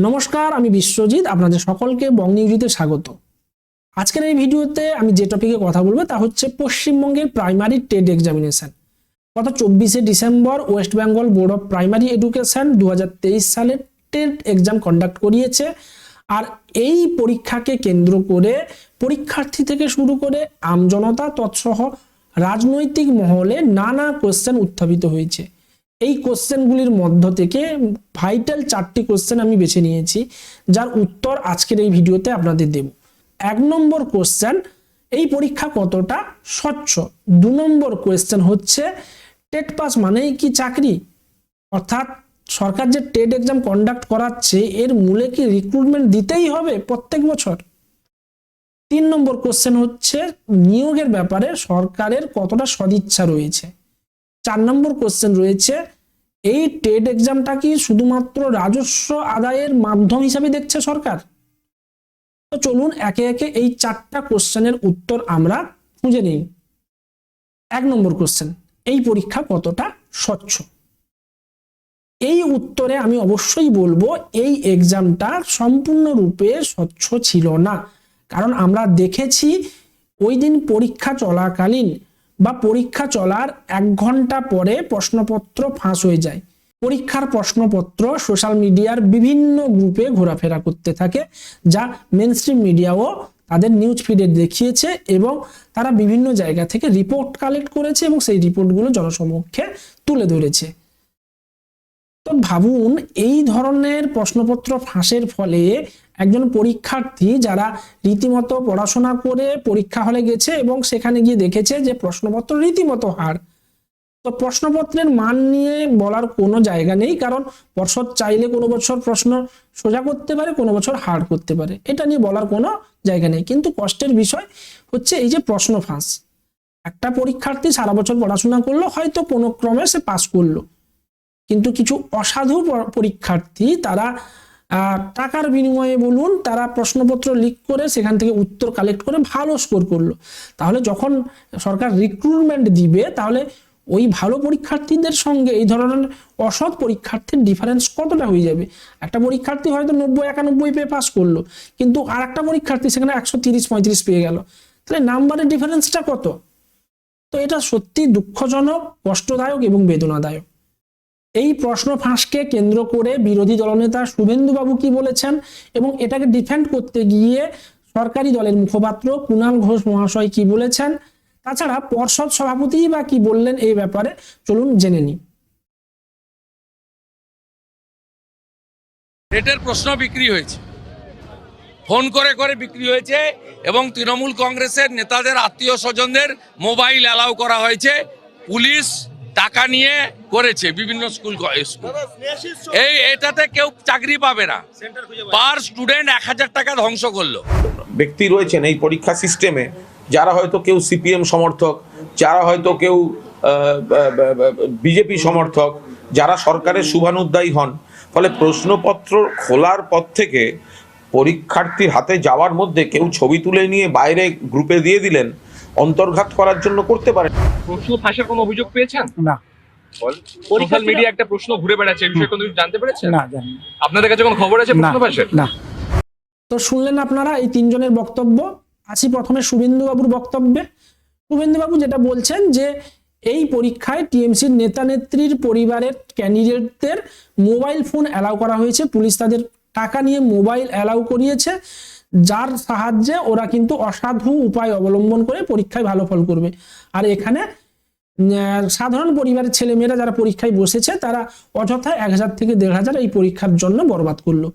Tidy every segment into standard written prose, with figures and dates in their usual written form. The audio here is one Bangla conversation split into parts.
নমস্কার, আমি বিশ্বজিৎ। আপনাদের সকলকে বং নিউজে স্বাগত। আজকের এই ভিডিওতে আমি যে টপিকে কথা বলবো তা হচ্ছে পশ্চিমবঙ্গের প্রাইমারি টেট এক্সামিনেশন। গত 24শে December West Bengal Board of Primary Education 2023 সালে টেট এক্সাম কন্ডাক্ট করিয়েছে। আর এই পরীক্ষাকে কেন্দ্র করে পরীক্ষার্থী থেকে শুরু করে আমজনতা তৎসহ রাজনৈতিক মহলে নানা কোশ্চেন উত্থাপিত হয়েছে। এই কোশ্চেনগুলির মধ্য থেকে ভাইটাল 4টি কোশ্চেন আমি বেছে নিয়েছি, যার উত্তর আজকের এই ভিডিওতে আপনাদের দেব। 1 নম্বর কোশ্চেন, এই পরীক্ষা কতটা স্বচ্ছ। 2 নম্বর কোশ্চেন হচ্ছে, টেট পাস মানেই কি চাকরি, অর্থাৎ সরকার যে টেট এক্সাম কন্ডাক্ট করাচ্ছে এর মূলে কি রিক্রুটমেন্ট দিতেই হবে প্রত্যেক বছর। 3 নম্বর কোশ্চেন হচ্ছে, নিয়োগের ব্যাপারে সরকারের কতটা সদিচ্ছা রয়েছে। 4 নম্বর কোশ্চেন রয়েছে, এই টেট এক্সামটা কি শুধুমাত্র রাজস্ব আদায়ের মাধ্যম হিসাবে দেখছে সরকার। তো চলুন একে একে এই 4টা কোশ্চেনের উত্তর আমরা খুঁজে নিই। 1 নম্বর কোশ্চেন, এই পরীক্ষা কতটা স্বচ্ছ। এই উত্তরে আমি অবশ্যই বলবো এই এক্সামটা সম্পূর্ণরূপে স্বচ্ছ ছিল না। কারণ আমরা দেখেছি ওই দিন পরীক্ষা চলাকালীন বা পরীক্ষা চলার 1 ঘন্টা পরে প্রশ্নপত্র ফাঁস হয়ে যায়। পরীক্ষার প্রশ্নপত্র সোশ্যাল মিডিয়ার বিভিন্ন গ্রুপে ঘোরাফেরা করতে থাকে, যা মেইনস্ট্রিম মিডিয়াও তাদের নিউজ ফিডে দেখিয়েছে এবং তারা বিভিন্ন জায়গা থেকে রিপোর্ট কালেক্ট করেছে এবং সেই রিপোর্টগুলো জনসমক্ষে তুলে ধরেছে। তো ভাবুন, এই ধরনের প্রশ্নপত্র ফাঁসের ফলে একজন পরীক্ষার্থী যারা রীতিমতো পড়াশোনা করে পরীক্ষা হলে গেছে এবং সেখানে গিয়ে দেখেছে যে প্রশ্নপত্র রীতিমতো হার। তো প্রশ্নপত্রের মান নিয়ে বলার কোনো জায়গা নেই, কারণ পর্ষদ চাইলে কোনো বছর প্রশ্ন সোজা করতে পারে, কোনো বছর হার্ড করতে পারে, এটা নিয়ে বলার কোনো জায়গা নেই। কিন্তু কষ্টের বিষয় হচ্ছে এই যে প্রশ্ন ফাঁস। একটা পরীক্ষার্থী সারা বছর পড়াশোনা করলো, হয়তো কোনো ক্রমে সে পাস করলো, কিন্তু কিছু অসাধু পরীক্ষার্থী তারা টাকার বিনিময়ে বলুন, তারা প্রশ্নপত্র লিক করে সেখান থেকে উত্তর কালেক্ট করে ভালো স্কোর করলো। তাহলে যখন সরকার রিক্রুটমেন্ট দিবে, তাহলে ওই ভালো পরীক্ষার্থীদের সঙ্গে এই ধরনের অসৎ পরীক্ষার্থীর ডিফারেন্স কতটা হয়ে যাবে। একটা পরীক্ষার্থী হয়তো 90-91 পেয়ে পাস করলো, কিন্তু আর একটা পরীক্ষার্থী সেখানে 130-35 পেয়ে গেল, তাহলে নাম্বারের ডিফারেন্সটা কত। তো এটা সত্যি দুঃখজনক, কষ্টদায়ক এবং বেদনাদায়ক। এই প্রশ্ন ফাঁসকে কেন্দ্র করে বিরোধী দলনেতা শুভেন্দুবাবু কি বলেছেন এবং এটাকে ডিফেন্ড করতে গিয়ে সরকারি দলের মুখপাত্র কুণাল ঘোষ মহাশয় কি বলেছেন, তাছাড়া পর্ষদ সভাপতি বা কি বললেন এই ব্যাপারে, চলুন জেনে নিই। টেটের প্রশ্ন বিক্রি হয়েছে, ফোন করে করে বিক্রি হয়েছে এবং তৃণমূল কংগ্রেসের নেতাদের আত্মীয় স্বজনদের মোবাইল অ্যালাউ করা হয়েছে। পুলিশ টাকা নিয়ে করেছে বিভিন্ন স্কুল। এটাতে কেউ চাকরি পাবে না। পার স্টুডেন্ট 1000 টাকা ধ্বংস করলো। ব্যক্তি রয়েছেন এই পরীক্ষা সিস্টেমে, যারা হয়তো কেউ সিপিএম সমর্থক, যারা হয়তো কেউ বিজেপি সমর্থক, যারা সরকারের শুভানুদ্দায়ী হন। ফলে প্রশ্নপত্র খোলার পর থেকে পরীক্ষার্থীর হাতে যাওয়ার মধ্যে কেউ ছবি তুলে নিয়ে বাইরে গ্রুপে দিয়ে দিলেন, অন্তর্ঘাত করার জন্য করতে পারে। প্রশ্ন ফাঁসের কোনো অভিযোগ পেয়েছেন? না। সোশ্যাল মিডিয়া একটা প্রশ্ন ঘুরে বেড়াচ্ছে, এই বিষয়ে কোনো কিছু জানতে পেরেছেন? না, জানি না। আপনাদের কাছে কোনো খবর আছে প্রশ্ন ফাঁসের? না। তো শুনলেন আপনারা এই 3 জনের বক্তব্য। আসি প্রথমে শুভেন্দুবাবুর বক্তব্যে। শুভেন্দুবাবু যেটা বলছেন যে এই পরীক্ষায় টিএমসির নেতা নেত্রীর পরিবারের ক্যান্ডিডেটদের মোবাইল ফোন অ্যালাউ করা হয়েছে, পুলিশ তাদের টাকা নিয়ে মোবাইল অ্যালাউ করিয়েছে, যার সাহায্যে ওরা কিন্তু অসাধু উপায় অবলম্বন করে পরীক্ষায় ভালো ফল করবে। আর এখানে সাধারণ পরিবারের ছেলেমেয়েরা যারা পরীক্ষায় বসেছে তারা অযথা 1000 থেকে 1500 এই পরীক্ষার জন্য বরবাদ করলো।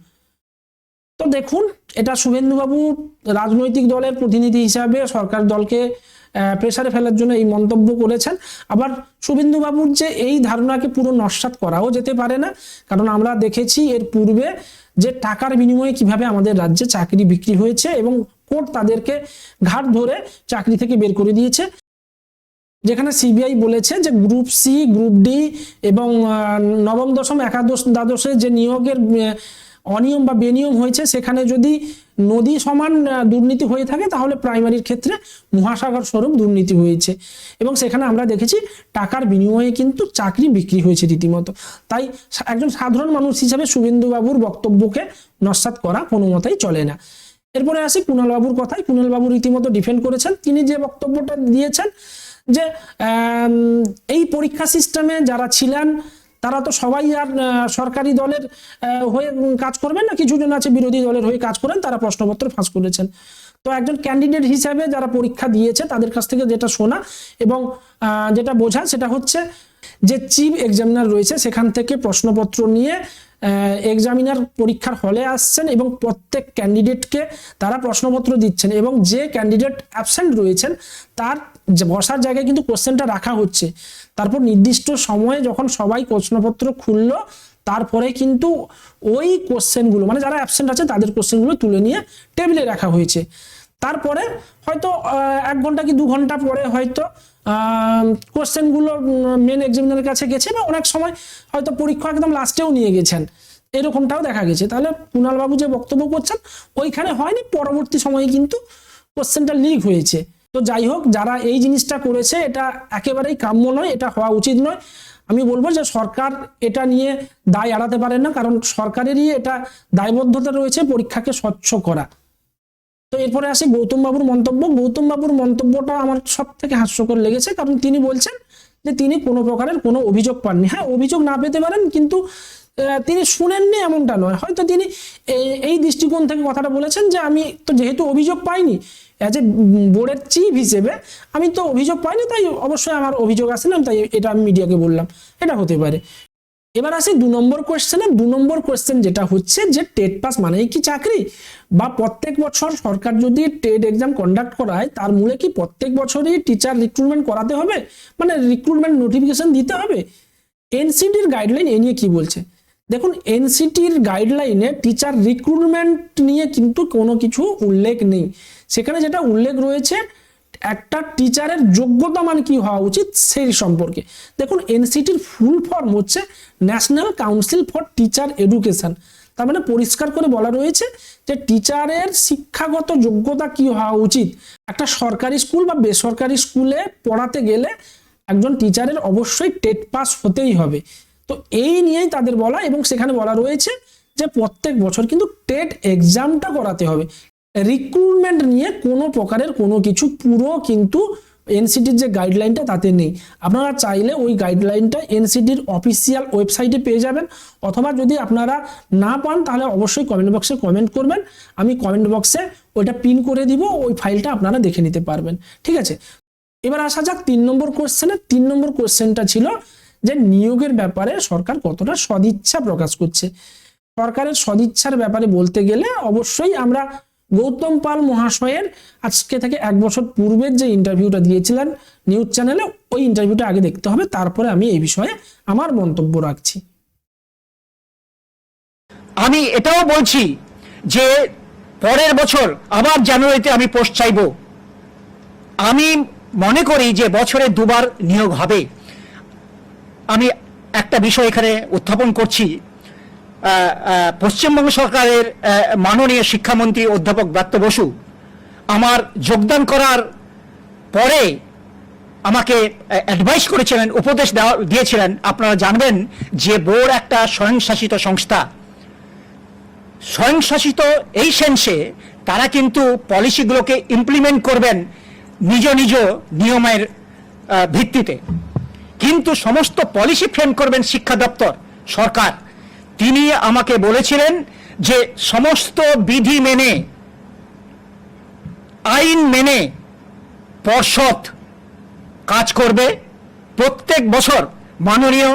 তো দেখুন, এটা শুভেন্দুবাবু রাজনৈতিক দলের প্রতিনিধি হিসাবে সরকার দলকে প্রেসারে ফেলার জন্য এই মন্তব্য করেছেন। আবার শুভেন্দুবাবুর যে এই ধারণাকে পুরো নস্যাৎ করাও যেতে পারে না, কারণ আমরা দেখেছি এর পূর্বে যে টাকার বিনিময়ে কিভাবে আমাদের রাজ্যে চাকরি বিক্রি হয়েছে এবং কোর্ট তাদেরকে ঘাট ধরে চাকরি থেকে বের করে দিয়েছে। যেখানে সিবিআই বলেছে যে গ্রুপ সি, গ্রুপ ডি এবং নবম, দশম, একাদশ, দ্বাদশে যে নিয়োগের অনিয়ম বা বেনিয়ম হয়েছে, সেখানে যদি নদী সমান দুর্নীতি হয়ে থাকে, তাহলে প্রাইমারির ক্ষেত্রে মহাসাগর স্বরূপ দুর্নীতি হয়েছে। এবং সেখানে আমরা দেখেছি টাকার বিনিময়ে কিন্তু চাকরি বিক্রি হয়েছে রীতিমতো। তাই একজন সাধারণ মানুষ হিসেবে শুভেন্দু বাবুর বক্তব্যকে নস্যাৎ করা কোনো মতেই চলে না। এরপরে আসি কুণাল বাবুর কথায়। কুণাল বাবু রীতিমতো ডিফেন্ড করেছেন। তিনি যে বক্তব্যটা দিয়েছেন যে এই পরীক্ষা সিস্টেমে যারা ছিলেন তারা তো সবাই আর সরকারি দলের হয়ে কাজ করবেন না, কিছু জন আছে বিরোধী দলের হয়ে কাজ করেন, তারা প্রশ্নপত্র ফাঁস করেছেন। তো একজন ক্যান্ডিডেট হিসাবে যারা পরীক্ষা দিয়েছে তাদের কাছ থেকে যেটা শোনা এবং যেটা বোঝা, সেটা হচ্ছে যে চিফ এক্সামিনার রয়েছে সেখান থেকে প্রশ্নপত্র নিয়ে এক্সামিনার পরীক্ষার হলে আসছেন এবং প্রত্যেক ক্যান্ডিডেটকে তারা প্রশ্নপত্র দিচ্ছেন, এবং যে ক্যান্ডিডেট অ্যাবসেন্ট রয়েছেন তার বসার জায়গায় কিন্তু কোশ্চেনটা রাখা হচ্ছে। তারপর নির্দিষ্ট সময়ে যখন সবাই প্রশ্নপত্র খুললো, তারপরে কিন্তু ওই কোশ্চেনগুলো, মানে যারা অ্যাবসেন্ট আছে তাদের কোশ্চেনগুলো তুলে নিয়ে টেবিলে রাখা হয়েছে। তারপরে হয়তো 1 ঘন্টা কি 2 ঘন্টা পরে হয়তো কোশ্চেনগুলো মেন এক্সামিনারের কাছে গেছে, বা অনেক সময় হয়তো পরীক্ষা একদম লাস্টেও নিয়ে গেছেন, এরকমটাও দেখা গেছে। তাহলে কুণাল বাবু যে বক্তব্য করছেন ওইখানে হয়নি, পরবর্তী সময়ে কিন্তু কোশ্চেনটা লিক হয়েছে। তো যাই হোক, যারা এই জিনিসটা করেছে এটা একেবারেই কাম্য নয়, এটা হওয়া উচিত নয়। আমি বলবো যে সরকার এটা নিয়ে দায় এড়াতে পারেন না, কারণ সরকারেরই এটা দায়বদ্ধতা রয়েছে পরীক্ষাকে স্বচ্ছ করা। তো এরপরে আসি গৌতম বাবুর মন্তব্য। গৌতম বাবুর মন্তব্যটা আমার সব থেকে হাস্যকর লেগেছে, কারণ তিনি বলছেন যে তিনি কোনো প্রকারের কোনো অভিযোগ পাননি। হ্যাঁ, অভিযোগ না পেতে পারেন, কিন্তু তিনি শুনেননি এমনটা নয়। হয়তো তিনি এই দৃষ্টিকোণ থেকে কথাটা বলেছেন যে আমি তো যেহেতু অভিযোগ পাইনি, অ্যাজ এ বোর্ডের চিফ হিসেবে আমি তো অভিযোগ পাইনি, তাই অবশ্যই আমার অভিযোগ আসে না, তাই এটা আমি মিডিয়াকে বললাম, এটা হতে পারে। এবার আসি 2 নম্বর কোয়েশ্চেনে। 2 নম্বর কোয়েশ্চেন যেটা হচ্ছে যে টেট পাস মানেই কি চাকরি, বা প্রত্যেক বছর সরকার যদি টেট এক্সাম কন্ডাক্ট করায় তার মূলে কি প্রত্যেক বছরই টিচার রিক্রুটমেন্ট করাতে হবে, মানে রিক্রুটমেন্ট নোটিফিকেশন দিতে হবে? এনসিটির গাইডলাইন এ নিয়ে কি বলছে দেখুন। এনসিটির গাইডলাইনে টিচার রিক্রুটমেন্ট নিয়ে কিন্তু কোনো কিছু উল্লেখ নেই। সেখানে যেটা উল্লেখ রয়েছে একটা টিচারের যোগ্যতা মান কি হওয়া উচিত সেই সম্পর্কে। দেখুন, এনসিটির ফুল ফর্ম হচ্ছে national council for teacher education. তার মানে পরিষ্কার করে বলা রয়েছে যে টিচারের শিক্ষাগত যোগ্যতা কি হওয়া উচিত। একটা সরকারি স্কুল বা বেসরকারি স্কুলে পড়াতে গেলে একজন টিচারের অবশ্যই টেট পাস হতেই হবে। তো এই নিয়েই তাদের বলা, এবং সেখানে বলা রয়েছে যে প্রত্যেক বছর কিন্তু টেট এক্সামটা করাতে হবে। রিক্রুটমেন্ট নিয়ে কোনো প্রকারের কোনো কিছু পুরো কিন্তু এনসিটির যে গাইডলাইনটা তাতে নেই। আপনারা চাইলে ওই গাইডলাইনটা এনসিটির অফিসিয়াল ওয়েবসাইটে পেয়ে যাবেন, অথবা যদি আপনারা না পান তাহলে অবশ্যই কমেন্ট বক্সে কমেন্ট করবেন, আমি কমেন্ট বক্সে ওইটা পিন করে দিব, ওই ফাইলটা আপনারা দেখে নিতে পারবেন। ঠিক আছে, এবার আসা যাক 3 নম্বর কোশ্চেনে। 3 নম্বর কোশ্চেনটা ছিল যে নিয়োগের ব্যাপারে সরকার কতটা সদিচ্ছা প্রকাশ করছে। সরকারের সদিচ্ছার ব্যাপারে বলতে গেলে অবশ্যই আমরা গৌতম পাল মহাশয়ের আজকে থেকে 1 বছর পূর্বের যে ইন্টারভিউটা দিয়েছিলেন নিউজ চ্যানেলে, ওই ইন্টারভিউটা আগে দেখতে হবে, তারপরে আমি এই বিষয়ে আমার মন্তব্য রাখছি। আমি এটাও বলছি যে পরের বছর আবার জানুয়ারিতে আমি পোস্ট চাইব। আমি মনে করি যে বছরে 2 বার নিয়োগ হবে। আমি একটা বিষয় এখানে উত্থাপন করছি। পশ্চিমবঙ্গ সরকারের মাননীয় শিক্ষামন্ত্রী অধ্যাপক ব্রাত্য বসু আমার যোগদান করার পরে আমাকে অ্যাডভাইস করেছিলেন, উপদেশ দিয়েছিলেন। আপনারা জানবেন যে বোর্ড একটা স্বয়ংশাসিত সংস্থা। স্বয়ংশাসিত এই সেন্সে তারা কিন্তু পলিসিগুলোকে ইমপ্লিমেন্ট করবেন নিজ নিজ নিয়মের ভিত্তিতে, কিন্তু সমস্ত পলিসি ফ্রেম করবেন শিক্ষা দপ্তর, সরকার। তিনি আমাকে বলেছিলেন যে সমস্ত বিধি মেনে, আইন মেনে পর্ষদ কাজ করবে। প্রত্যেক বছর মাননীয়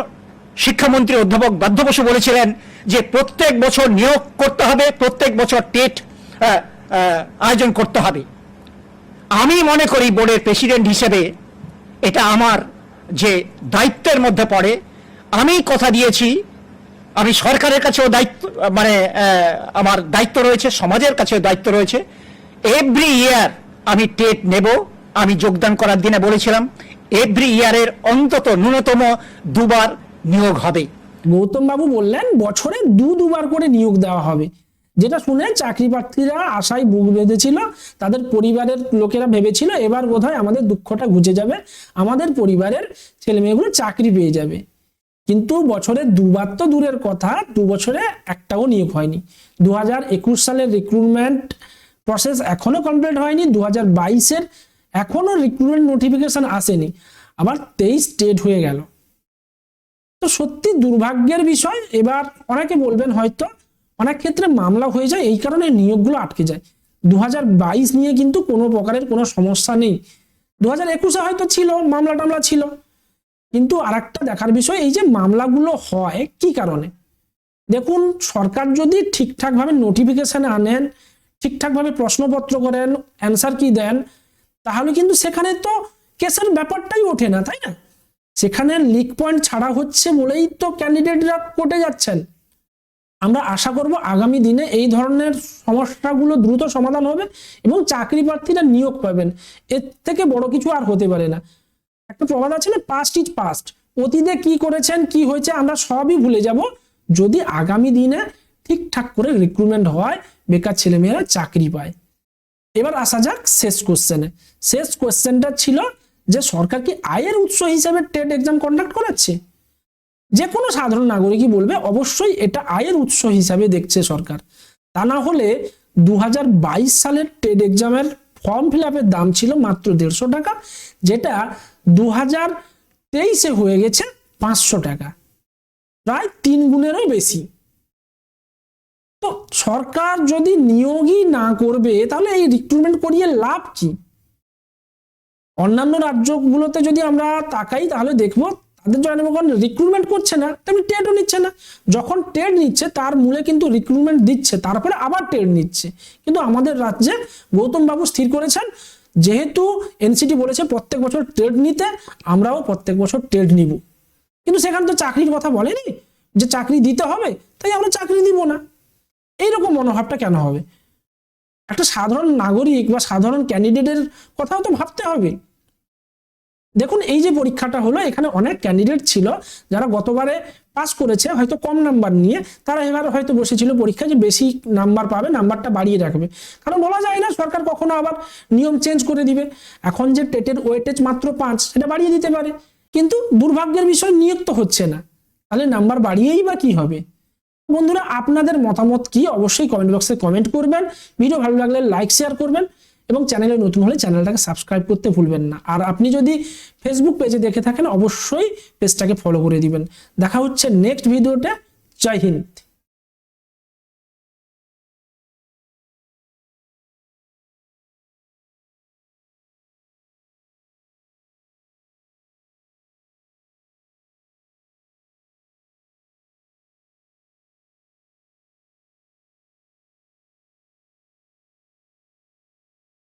শিক্ষামন্ত্রী অধ্যাপক ব্রাত্য বসু বলেছিলেন যে প্রত্যেক বছর নিয়োগ করতে হবে, প্রত্যেক বছর টেট আয়োজন করতে হবে। আমি মনে করি বোর্ডের প্রেসিডেন্ট হিসেবে এটা আমার যে দায়িত্বের মধ্যে পড়ে। আমি কথা দিয়েছি, আমি সরকারের কাছেও দায়িত্ব, মানে আমার দায়িত্ব রয়েছে, সমাজের কাছেও দায়িত্ব রয়েছে। এভরি ইয়ার আমি টেট নেব। আমি যোগদান করার দিনে বলেছিলাম এভরি ইয়ারের অন্তত ন্যূনতম 2 বার নিয়োগ হবে। গৌতম বাবু বললেন বছরে দুবার করে নিয়োগ দেওয়া হবে, যেটা শুনে চাকরি প্রার্থীরা আশায় বুক বেঁধেছিল। তাদের পরিবারের লোকেরা ভেবেছিল এবার বোধহয় আমাদের দুঃখটা ঘুচে যাবে, আমাদের পরিবারের ছেলে মেয়েগুলো চাকরি পেয়ে যাবে। কিন্তু বছরে দুবার তো দূরের কথা, 2 বছরে একটাও নিয়োগ হয়নি। 2021 সালের রিক্রুটমেন্ট প্রসেস এখনো কমপ্লিট হয়নি, 2022-এর এখনো রিক্রুটমেন্ট নোটিফিকেশন আসেনি, আবার 23 ডেট হয়ে গেল। তো সত্যি দুর্ভাগ্যের বিষয়। এবার অনেকে বলবেন হয়তো অনেক ক্ষেত্রে মামলা হয়ে যায়, এই কারণে নিয়োগগুলো আটকে যায়। 2022 নিয়ে কিন্তু কোনো প্রকারের কোনো সমস্যা নেই, 2021-এ হয়তো ছিল, মামলা টামলা ছিল। কিন্তু আরেকটা দেখার বিষয়, এই যে মামলাগুলো হয় কি কারণে? দেখুন, সরকার যদি ঠিকঠাকভাবে নোটিফিকেশন আনেন, ঠিকঠাকভাবে প্রশ্নপত্র করেন, অ্যান্সার কি দেন, তাহলে কিন্তু সেখানে তো কেসের ব্যাপারটাই ওঠে না, তাই না? সেখানে লিক পয়েন্ট ছাড়া হচ্ছে বলেই তো ক্যান্ডিডেটরা কোর্টে যাচ্ছেন। আমরা আশা করব আগামী দিনে এই ধরনের সমস্যাগুলো দ্রুত সমাধান হবে এবং চাকরি প্রার্থীরা নিয়োগ পাবেন। এর থেকে বড় কিছু আর হতে পারে না। একটা প্রবাদ আছে না, পাস্ট ইজ পাস্ট। অতীতে কি করেছেন, কি হয়েছে আমরা সবই ভুলে যাব, যদি আগামী দিনে ঠিকঠাক করে রিক্রুটমেন্ট হয়, বেকার ছেলেমেয়েরা চাকরি পায়। এবার আসা যাক শেষ কোশ্চেনে। শেষ কোশ্চেনটা ছিল যে সরকার কি আয়ের উৎস হিসাবে টেট এক্সাম কন্ডাক্ট করাচ্ছে? যে কোনো সাধারণ নাগরিকই বলবে অবশ্যই এটা আয়ের উৎস হিসাবে দেখছে সরকার। তা না হলে 2022 সালের টেট এক্সামের ফর্ম ফিল আপের দাম ছিল মাত্র 150 টাকা, যেটা 2023-এ হয়ে গেছে 500 টাকা, প্রায় 3 গুণেরও বেশি। তো সরকার যদি নিয়োগই না করবে তাহলে এই রিক্রুটমেন্ট করিয়ে লাভ কি? অন্যান্য রাজ্যগুলোতে যদি আমরা তাকাই তাহলে দেখবো তাদের জনগণ রিক্রুটমেন্ট করছে না, তেমনি টেটও নিচ্ছে না। যখন টেট নিচ্ছে তার মূলে কিন্তু রিক্রুটমেন্ট দিচ্ছে, তারপরে আবার টেট নিচ্ছে। কিন্তু আমাদের রাজ্যে গৌতম বাবু স্থির করেছেন, যেহেতু এনসিটি বলেছে প্রত্যেক বছর টেট নিতে, আমরাও প্রত্যেক বছর টেট নিব। কিন্তু সেখানে তো চাকরির কথা বলেনি যে চাকরি দিতে হবে, তাই আমরা চাকরি দিব না। এইরকম মনোভাবটা কেন হবে? একটা সাধারণ নাগরিক বা সাধারণ ক্যান্ডিডেটের কথাও তো ভাবতে হবে। দেখুন, এই যে পরীক্ষাটা হলো, এখানে অনেক ক্যান্ডিডেট ছিল যারা গতবারে পাস করেছে হয়তো কম নাম্বার নিয়ে, তারা এবার হয়তো বসেছিল পরীক্ষা যে বেশি নাম্বার পাবে, নাম্বারটা বাড়িয়ে রাখবে। কারণ বলা যায় না সরকার কখনো আবার নিয়ম চেঞ্জ করে দিবে। এখন যে টেটের ওয়েটেজ মাত্র 5, সেটা বাড়িয়ে দিতে পারে। কিন্তু দুর্ভাগ্যের বিষয় নিয়োগ তো হচ্ছে না, তাহলে নাম্বার বাড়িয়েই বা কি হবে? বন্ধুরা, আপনাদের মতামত কি অবশ্যই কমেন্ট বক্সে কমেন্ট করবেন। ভিডিও ভালো লাগলে লাইক শেয়ার করবেন এবং চ্যানেলে নতুন হলে চ্যানেলটাকে সাবস্ক্রাইব করতে ভুলবেন না। আর আপনি যদি ফেসবুক পেজে দেখে থাকেন অবশ্যই পেজটাকে ফলো করে দিবেন। দেখা হচ্ছে নেক্সট ভিডিওতে। জয় হিন্দ।